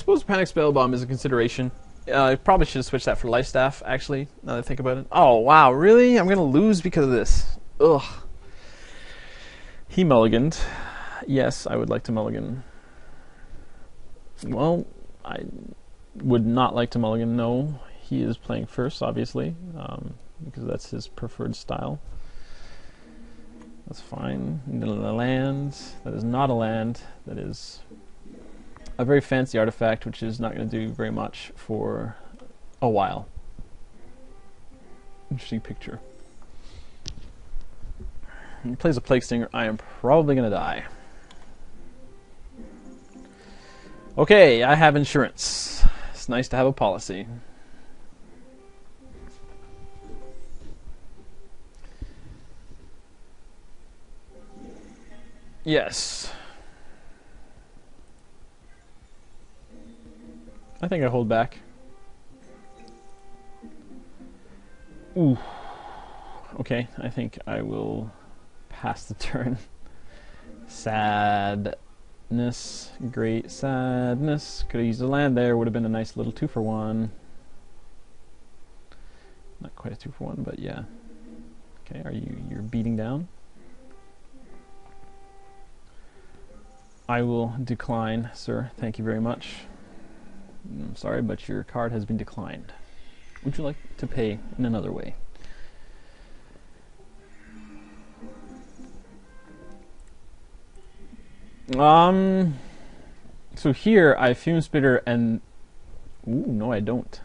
suppose Panic Spell Bomb is a consideration. I probably should have switched that for Life Staff, actually, now that I think about it. Oh, wow, really? I'm going to lose because of this. Ugh. He mulliganed. Yes, I would like to mulligan. Well, I would not like to mulligan, no. He is playing first, obviously, because that's his preferred style. That's fine. A land. That is not a land. That is a very fancy artifact, which is not going to do very much for a while. Interesting picture. He plays a Plague Stinger. I am probably going to die. Okay, I have insurance. It's nice to have a policy. Yes. I think I hold back. Ooh. Okay, I think I will pass the turn. Sadness. Great sadness. Could have used a land there. Would have been a nice little 2-for-1. Not quite a 2-for-1, but yeah. Okay, you're beating down? I will decline, sir. Thank you very much. I'm sorry, but your card has been declined. Would you like to pay in another way? So here I Fume Spitter and... Ooh, no I don't.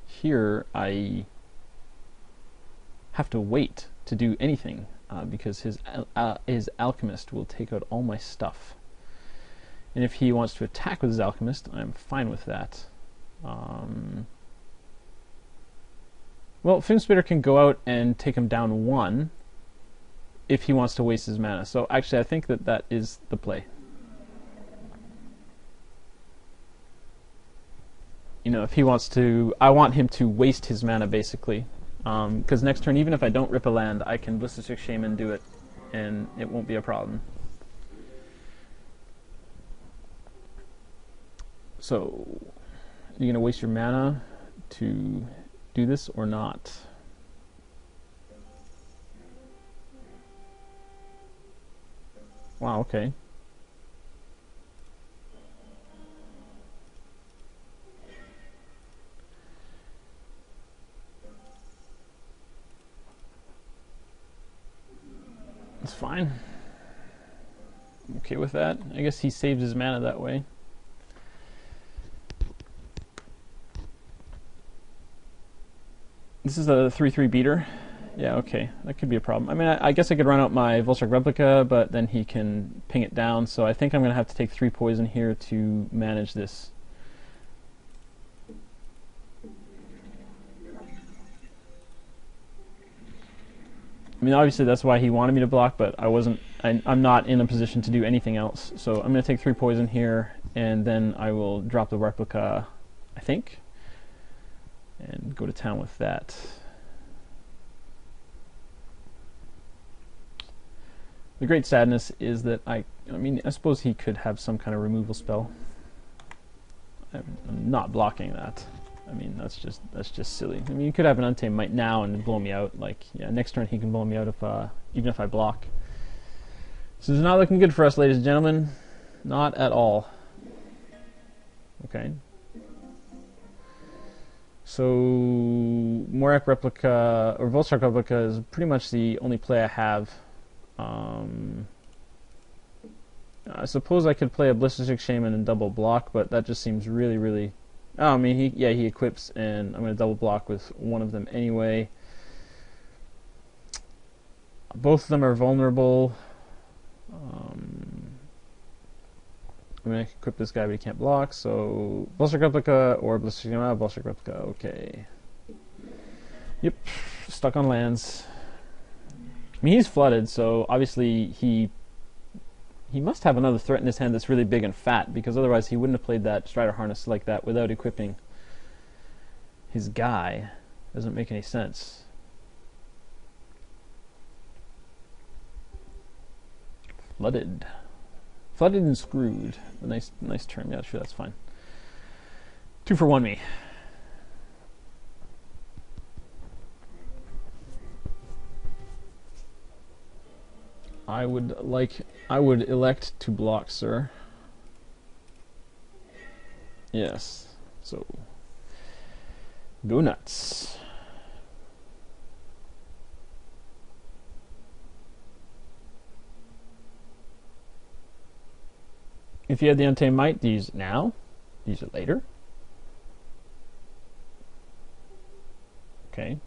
Here I have to wait to do anything because his Alchemist will take out all my stuff. And if he wants to attack with his Alchemist, I'm fine with that. Well, Fume Spitter can go out and take him down 1 if he wants to waste his mana. So actually I think that is the play. You know, if he wants to... I want him to waste his mana, basically. Because next turn, even if I don't rip a land, I can Ballistic Shaman do it, and it won't be a problem. So, are you going to waste your mana to do this or not? Wow, okay. That's fine. I'm okay with that. I guess he saves his mana that way. This is a 3/3 beater. Yeah, okay. That could be a problem. I mean, I guess I could run out my Volstagg Replica, but then he can ping it down. So I think I'm going to have to take 3 poison here to manage this. I mean, obviously that's why he wanted me to block, but I'm not in a position to do anything else. So I'm going to take 3 poison here, and then I will drop the Replica, I think, and go to town with that. The great sadness is that I mean, I suppose he could have some kind of removal spell. I'm not blocking that. I mean, that's just silly. I mean, you could have an Untamed Might now and blow me out. Like, yeah, next turn he can blow me out if even if I block. So it's not looking good for us, ladies and gentlemen. Not at all. Okay. So Morak Replica or Volstagg Replica is pretty much the only play I have. I suppose I could play a Ballistic Shaman and double block, but that just seems really, really... Oh, I mean, he equips, and I'm going to double block with one of them anyway. Both of them are vulnerable. I'm going to equip this guy, but he can't block, so Volstagg Replica or Ballistic Shaman. Volstagg Replica, okay. Yep, stuck on lands. I mean, he's flooded, so obviously he must have another threat in his hand that's really big and fat, because otherwise he wouldn't have played that Strider Harness like that without equipping his guy. Doesn't make any sense. Flooded and screwed. A nice term. Yeah, sure, that's fine. Two for one me. I would elect to block, sir. Yes. So go nuts. If you had the Untamed Might, do you use it now? Do you use it later? Okay.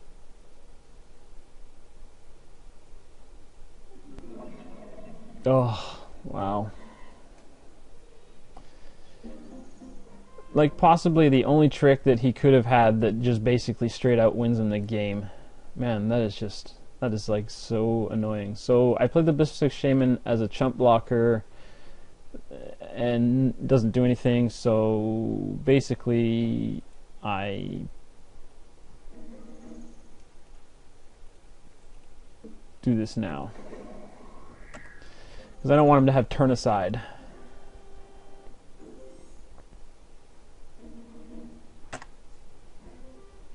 Oh, wow. Like, possibly the only trick that he could have had that just basically straight out wins him the game. Man, that is like so annoying. So I played the Ballistic Shaman as a chump blocker and doesn't do anything, so basically I do this now. Because I don't want him to have turn aside.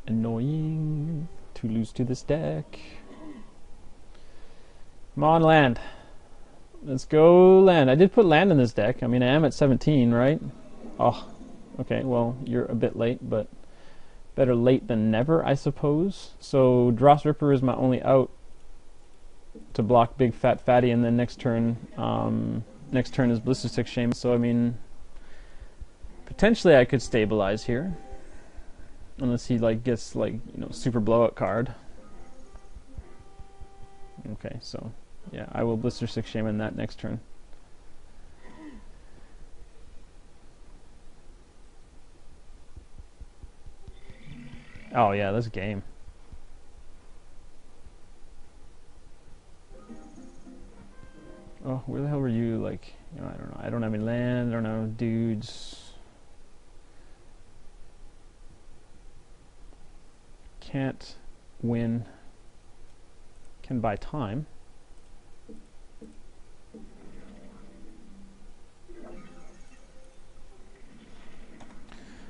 Annoying to lose to this deck. Come on, land. Let's go land. I did put land in this deck. I mean, I am at 17, right? Oh, okay, well, you're a bit late, but better late than never, I suppose. So Dross Ripper is my only out to block Big Fat Fatty, and then next turn is Ballistic Shaman. So, I mean, potentially I could stabilize here. Unless he, like, gets, like, you know, super blowout card. Okay, so... yeah, I will Blister 6 Shaman that next turn. Oh yeah, this game. Oh, where the hell were you? Like, you know, I don't know. I don't have any land. I don't know dudes. Can't win. Can buy time.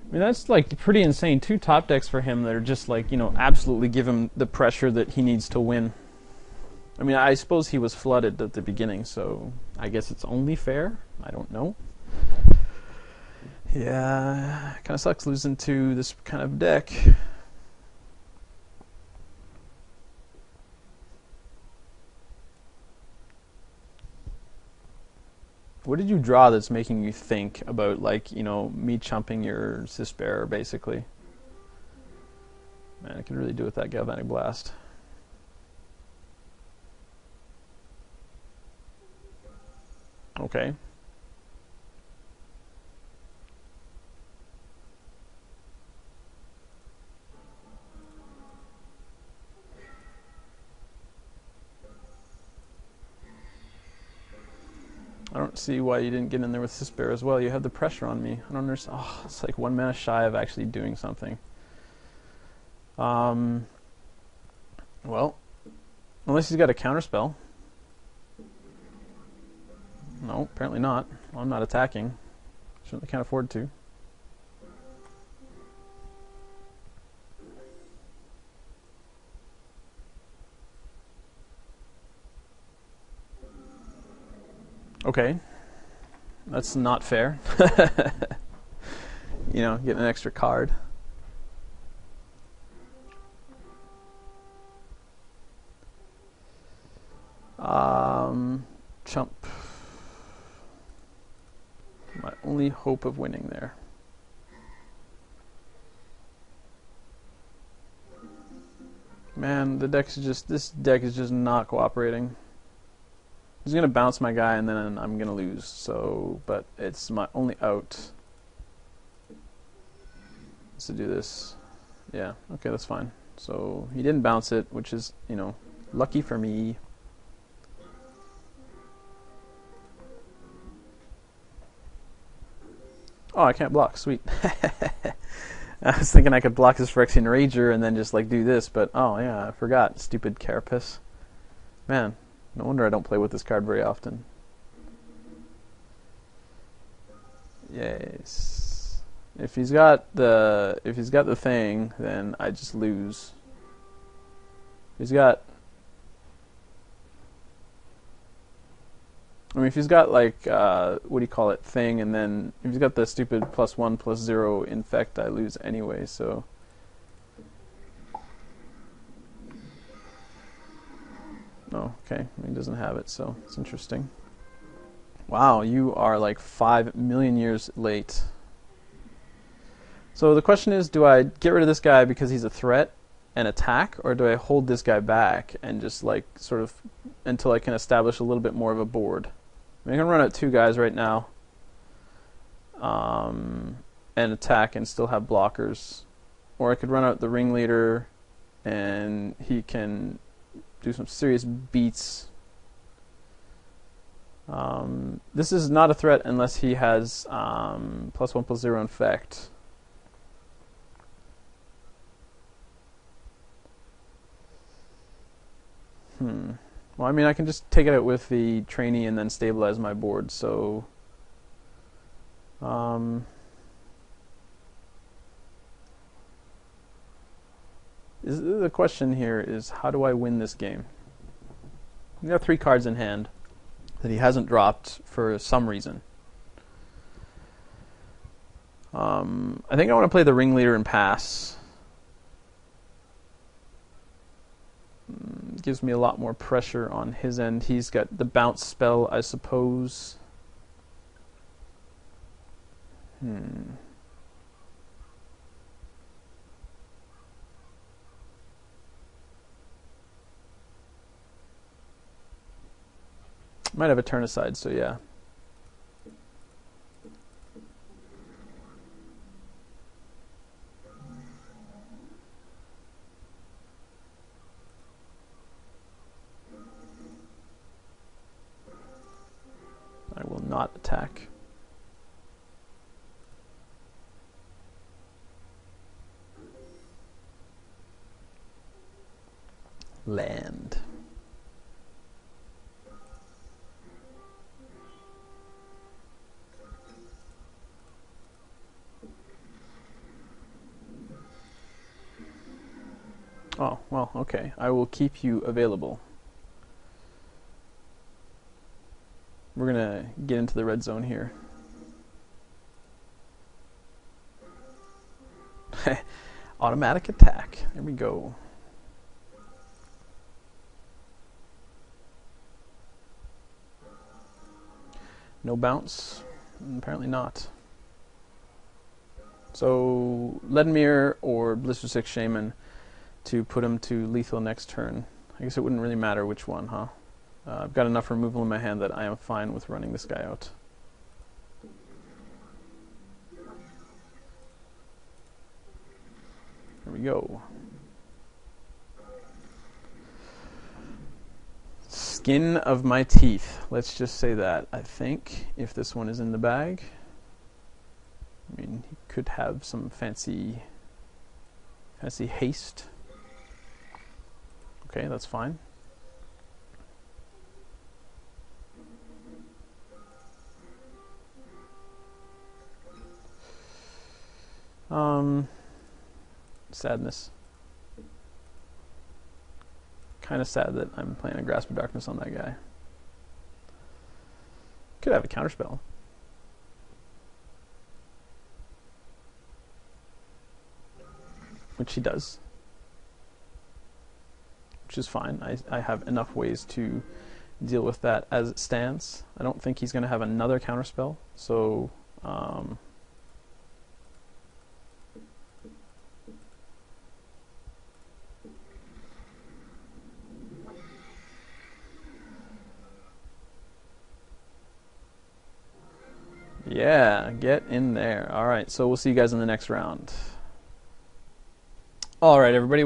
I mean, that's like pretty insane. 2 top decks for him that are just like, you know, absolutely give him the pressure that he needs to win. I mean, I suppose he was flooded at the beginning, so I guess it's only fair. I don't know. Yeah, kind of sucks losing to this kind of deck. What did you draw that's making you think about, like, you know, me chumping your Cisbearer, basically? Man, I can really do with that Galvanic Blast. Okay. I don't see why you didn't get in there with Cisbearer as well. You had the pressure on me. I don't understand. Oh, it's like 1 mana shy of actually doing something. Well, unless he's got a counterspell. No, apparently not. Well, I'm not attacking. Certainly can't afford to. Okay, that's not fair. You know, get an extra card. Chump. My only hope of winning there. Man, this deck is just not cooperating. He's gonna bounce my guy and then I'm gonna lose, so, but it's my only out. Let's do this. Yeah, okay, that's fine. So he didn't bounce it, which is, you know, lucky for me. Oh, I can't block, sweet. I was thinking I could block this Phyrexian Rager and then just like do this, but oh yeah, I forgot. Stupid Carapace. Man. No wonder I don't play with this card very often. Yes. If he's got the thing, then I just lose. If he's got if he's got like what do you call it, thing, and then if he's got the stupid +1/+0 infect, I lose anyway. So oh, okay, he doesn't have it, so it's interesting. Wow, you are like 5 million years late. So the question is, do I get rid of this guy because he's a threat and attack, or do I hold this guy back and just like sort of until I can establish a little bit more of a board? I'm going to run out 2 guys right now and attack and still have blockers. Or I could run out the ringleader and he can do some serious beats. This is not a threat unless he has +1/+0 infect. Well, I mean, I can just take it out with the trainee and then stabilize my board. So, the question here is, how do I win this game? We got 3 cards in hand that he hasn't dropped for some reason. I think I want to play the ringleader and pass. Gives me a lot more pressure on his end. He's got the bounce spell, I suppose. Might have a turn aside, so yeah. I will not attack. Land. Oh, well, okay. I will keep you available. We're going to get into the red zone here. Automatic attack. There we go. No bounce? Apparently not. So, Ledmir or Blister 6 Shaman to put him to lethal next turn. I guess it wouldn't really matter which one, huh? I've got enough removal in my hand that I am fine with running this guy out. There we go. Skin of my teeth. Let's just say that. I think if this one is in the bag, I mean, he could have some fancy haste. Okay, that's fine. Sadness. Kind of sad that I'm playing a Grasp of Darkness on that guy. Could have a counterspell. Which he does. Which is fine. I have enough ways to deal with that as it stands. I don't think he's going to have another counterspell, so yeah, get in there. Alright, so we'll see you guys in the next round. Alright, everybody.